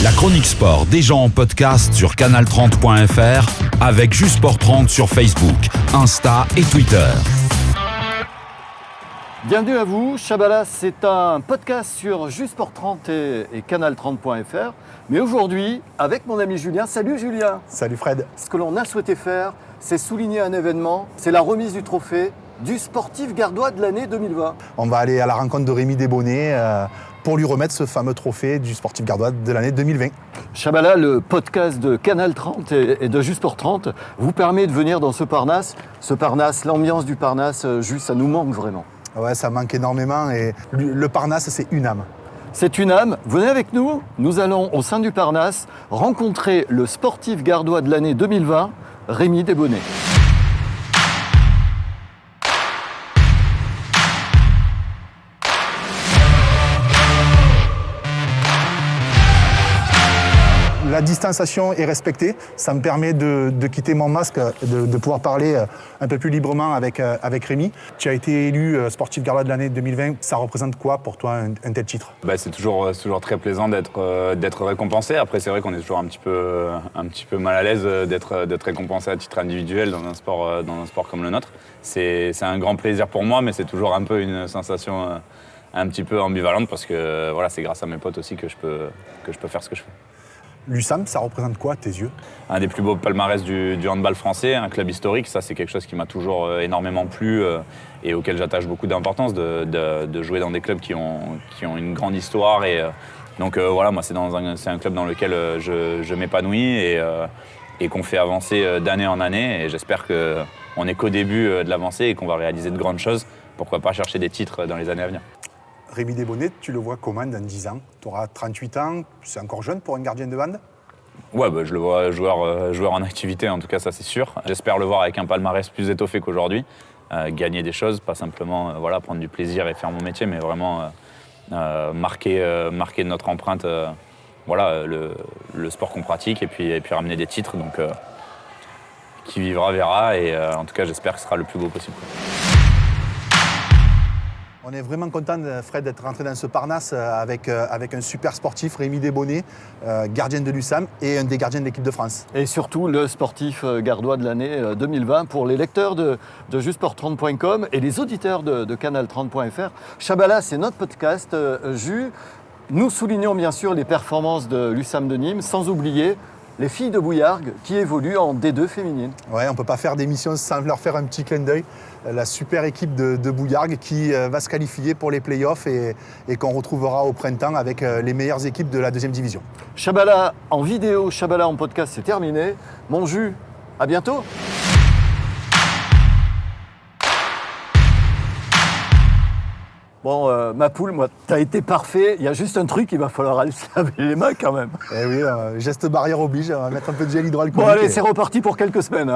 La chronique sport des gens en podcast sur canal30.fr avec Jusport 30 sur Facebook, Insta et Twitter. Bienvenue à vous, Chabala, c'est un podcast sur Jusport 30 et canal30.fr. Mais aujourd'hui, avec mon ami Julien. Salut Julien. Salut Fred. Ce que l'on a souhaité faire, c'est souligner un événement, c'est la remise du trophée du sportif gardois de l'année 2020. On va aller à la rencontre de Rémi Desbonnets pour lui remettre ce fameux trophée du sportif gardois de l'année 2020. Chabala, le podcast de Canal 30 et de Jusport 30 vous permet de venir dans ce Parnasse. Ce Parnasse, l'ambiance du Parnasse, juste, ça nous manque vraiment. Ouais, ça manque énormément et le Parnasse, c'est une âme. C'est une âme. Venez avec nous. Nous allons, au sein du Parnasse, rencontrer le sportif gardois de l'année 2020, Rémi Desbonnets. La distanciation est respectée, ça me permet de quitter mon masque, de pouvoir parler un peu plus librement avec Rémi. Tu as été élu sportif gardois de l'année 2020, ça représente quoi pour toi un tel titre ? C'est toujours très plaisant d'être récompensé. Après c'est vrai qu'on est toujours un petit peu mal à l'aise d'être récompensé à titre individuel dans un sport comme le nôtre. C'est un grand plaisir pour moi, mais c'est toujours un peu une sensation un petit peu ambivalente parce que voilà, c'est grâce à mes potes aussi que je peux faire ce que je fais. L'USAM, ça représente quoi à tes yeux ? Un des plus beaux palmarès du handball français, un club historique, ça c'est quelque chose qui m'a toujours énormément plu et auquel j'attache beaucoup d'importance, de jouer dans des clubs qui ont une grande histoire. Donc voilà, moi c'est un club dans lequel je m'épanouis et qu'on fait avancer d'année en année. Et j'espère qu'on n'est qu'au début de l'avancée et qu'on va réaliser de grandes choses. Pourquoi pas chercher des titres dans les années à venir. Rémi Desbonnets, tu le vois comment dans 10 ans ? Tu auras 38 ans, c'est encore jeune pour un gardien de hand ? Ouais, je le vois joueur en activité, en tout cas ça c'est sûr. J'espère le voir avec un palmarès plus étoffé qu'aujourd'hui, gagner des choses, pas simplement prendre du plaisir et faire mon métier, mais vraiment marquer notre empreinte, le sport qu'on pratique et puis ramener des titres. Donc qui vivra verra et en tout cas j'espère que ce sera le plus beau possible. On est vraiment content, Fred, d'être rentré dans ce Parnasse avec un super sportif, Rémi Desbonnets, gardien de l'USAM et un des gardiens de l'équipe de France. Et surtout le sportif gardois de l'année 2020 pour les lecteurs de Jusport30.com et les auditeurs de canal30.fr. Chabala, c'est notre podcast. Nous soulignons bien sûr les performances de l'USAM de Nîmes, sans oublier les filles de Bouillargues qui évoluent en D2 féminine. Ouais, on ne peut pas faire d'émission sans leur faire un petit clin d'œil. La super équipe de Bouillargues qui va se qualifier pour les playoffs et qu'on retrouvera au printemps avec les meilleures équipes de la deuxième division. Chabala en vidéo, Chabala en podcast, c'est terminé. Mon jus, à bientôt. Bon, ma poule, moi, t'as été parfait. Il y a juste un truc, il va falloir aller se laver les mains quand même. Eh oui, geste barrière oblige, on va mettre un peu de gel hydroalcoolique. Bon, allez, c'est reparti pour quelques semaines.